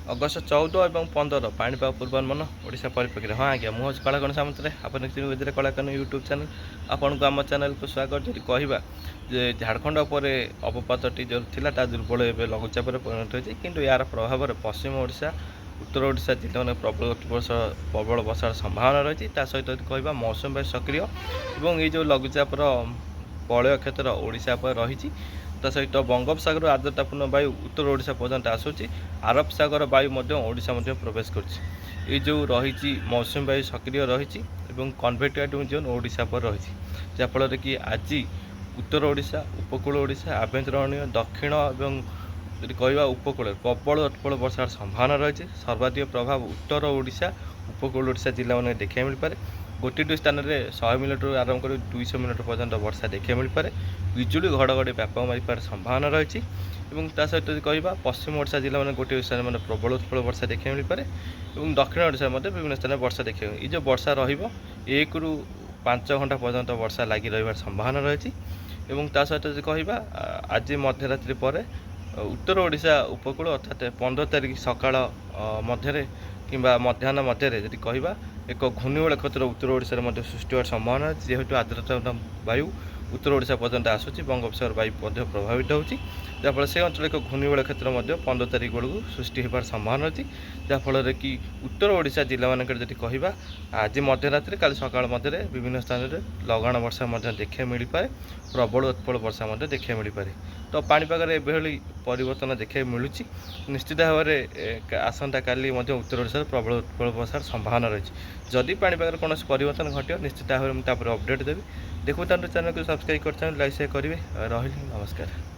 August 14 ଏବଂ 15 ପାଣିପାଗ ପୂର୍ବାନୁମାନ ଓଡ଼ିଶା ପରିପ୍ରେକ୍ଷୀରେ। ହଁ ଆଜ୍ଞା, ମୁଁ ହେଉଛି କଳାକାନ ସାମନ୍ତରାୟ, ଆପଣ ନିଶ୍ଚିତ କଳାକାନ ୟୁଟ୍ୟୁବ୍ ଚ୍ୟାନେଲ୍। ଆପଣଙ୍କୁ ଆମ ଚ୍ୟାନେଲ୍କୁ ସ୍ୱାଗତ। ଯଦି କହିବା ଯେ ଝାଡ଼ଖଣ୍ଡ ଉପରେ ଅବପାତଟି ଯେଉଁ ଥିଲା ତା ଦୁର୍ବଳ ଏବେ ଲଘୁଚାପରେ ପରିଣତ ହୋଇଛି, କିନ୍ତୁ ଏହାର ପ୍ରଭାବରେ ପଶ୍ଚିମ ଓଡ଼ିଶା, ଉତ୍ତର ଓଡ଼ିଶା ଜିଲ୍ଲାମାନେ ପ୍ରବଳ ବର୍ଷାର ସମ୍ଭାବନା ରହିଛି। ତା ସହିତ ଯଦି କହିବା ମୌସୁମୀ ବାୟୁ ସକ୍ରିୟ ଏବଂ ଏଇ ଯେଉଁ ଲଘୁଚାପର ବଳୟ କ୍ଷେତ୍ର ଓଡ଼ିଶା ଉପରେ ରହିଛି। ତା ସହିତ ବଙ୍ଗୋପସାଗର ଆର୍ଦ୍ରତାପୂର୍ଣ୍ଣ ବାୟୁ ଉତ୍ତର ଓଡ଼ିଶା ପର୍ଯ୍ୟନ୍ତ ଆସୁଛି। ଆରବ ସାଗର ବାୟୁ ମଧ୍ୟ ଓଡ଼ିଶା ମଧ୍ୟ ପ୍ରବେଶ କରୁଛି। ଏଇ ଯେଉଁ ରହିଛି ମୌସୁମୀ ବାୟୁ ସକ୍ରିୟ ରହିଛି ଏବଂ କନଭେକ୍ଟିଭ୍ ଜୋନ୍ ଓଡ଼ିଶା ପରେ ରହିଛି, ଯାହାଫଳରେ କି ଆଜି ଉତ୍ତର ଓଡ଼ିଶା, ଉପକୂଳ ଓଡ଼ିଶା, ଆଭ୍ୟନ୍ତରୀଣ ଦକ୍ଷିଣ ଏବଂ ଯଦି କହିବା ଉପକୂଳରେ ପ୍ରବଳ ବର୍ଷାର ସମ୍ଭାବନା ରହିଛି। ସର୍ବାଧିକ ପ୍ରଭାବ ଉତ୍ତର ଓଡ଼ିଶା, ଉପକୂଳ ଓଡ଼ିଶା ଜିଲ୍ଲାମାନେ ଦେଖିବାକୁ ମିଳିପାରେ। ଗୋଟିଏ ଦୁଇ ସ୍ଥାନରେ 100 ମିଲିମିଟରରୁ ଆରମ୍ଭ କରି 200 ମିଲିମିଟର ପର୍ଯ୍ୟନ୍ତ ବର୍ଷା ଦେଖିବାକୁ ମିଳିପାରେ। ବିଜୁଳି ଘଡ଼ଘଡ଼ି ବ୍ୟାପକ ମାରିବାର ସମ୍ଭାବନା ରହିଛି। ଏବଂ ତା ସହିତ ଯଦି କହିବା ପଶ୍ଚିମ ଓଡ଼ିଶା ଜିଲ୍ଲାମାନେ ଗୋଟିଏ ସ୍ଥାନରେ ମାନେ ପ୍ରବଳ ବର୍ଷା ଦେଖିବାକୁ ମିଳିପାରେ ଏବଂ ଦକ୍ଷିଣ ଓଡ଼ିଶାରେ ମଧ୍ୟ ବିଭିନ୍ନ ସ୍ଥାନରେ ବର୍ଷା ଦେଖିବାକୁ। ଏଇ ଯେଉଁ ବର୍ଷା ରହିବ 1ରୁ 5 ଘଣ୍ଟା ପର୍ଯ୍ୟନ୍ତ ବର୍ଷା ଲାଗି ରହିବାର ସମ୍ଭାବନା ରହିଛି। ଏବଂ ତା ସହିତ ଯଦି କହିବା ଆଜି ମଧ୍ୟରାତ୍ରି ପରେ ଉତ୍ତର ଓଡ଼ିଶା ଉପକୂଳ ଅର୍ଥାତ୍ 15 ତାରିଖ ସକାଳ ମଧ୍ୟରେ କିମ୍ବା ମଧ୍ୟାହ୍ନ ମଧ୍ୟରେ ଯଦି କହିବା ଏକ ଘୂର୍ଣ୍ଣିବଳୟ କ୍ଷେତ୍ର ଉତ୍ତର ଓଡ଼ିଶାରେ ମଧ୍ୟ ସୃଷ୍ଟି ହେବାର ସମ୍ଭାବନା ଅଛି। ଯେହେତୁ ଆର୍ଦ୍ରତା ବାୟୁ ଉତ୍ତର ଓଡ଼ିଶା ପର୍ଯ୍ୟନ୍ତ ଆସୁଛି, ବଙ୍ଗୋପସାଗର ବାୟୁ ମଧ୍ୟ ପ୍ରଭାବିତ ହେଉଛି, ଯାହାଫଳରେ ସେ ଅଞ୍ଚଳରେ ଏକ ଘୂର୍ଣ୍ଣିବଳୟ କ୍ଷେତ୍ର ମଧ୍ୟ 15 ତାରିଖ ବେଳକୁ ସୃଷ୍ଟି ହେବାର ସମ୍ଭାବନା ଅଛି। ଯାହାଫଳରେ କି ଉତ୍ତର ଓଡ଼ିଶା ଜିଲ୍ଲାମାନଙ୍କରେ ଯଦି କହିବା ଆଜି ମଧ୍ୟରାତ୍ରି କାଲି ସକାଳ ମଧ୍ୟରେ ବିଭିନ୍ନ ସ୍ଥାନରେ ଲଗାଣ ବର୍ଷା ମଧ୍ୟ ଦେଖିବାକୁ ମିଳିପାରେ, ପ୍ରବଳ ବର୍ଷା ମଧ୍ୟ ଦେଖିବାକୁ ମିଳିପାରେ। ତ ପାଣିପାଗରେ ଏଭଳି ପରିବର୍ତ୍ତନ ଦେଖିବାକୁ ମିଳୁଛି। ନିଶ୍ଚିତ ଭାବରେ ଆସନ୍ତାକାଲି ମଧ୍ୟ ଉତ୍ତର ଓଡ଼ିଶାରେ ପ୍ରବଳ ବର୍ଷାର ସମ୍ଭାବନା ରହିଛି। ଯଦି ପାଣିପାଗରେ କୌଣସି ପରିବର୍ତ୍ତନ ଘଟିବ ନିଶ୍ଚିତ ଭାବରେ ମୁଁ ତାପରେ ଅପଡ଼େଟ୍ ଦେବି। ଦେଖୁଥାନ୍ତୁ ଚ୍ୟାନେଲକୁ ସବସ୍କ୍ରାଇବ୍ କରିଥାନ୍ତୁ, ଲାଇକ୍ ସେୟାର କରିବେ। ରହିଲି, ନମସ୍କାର।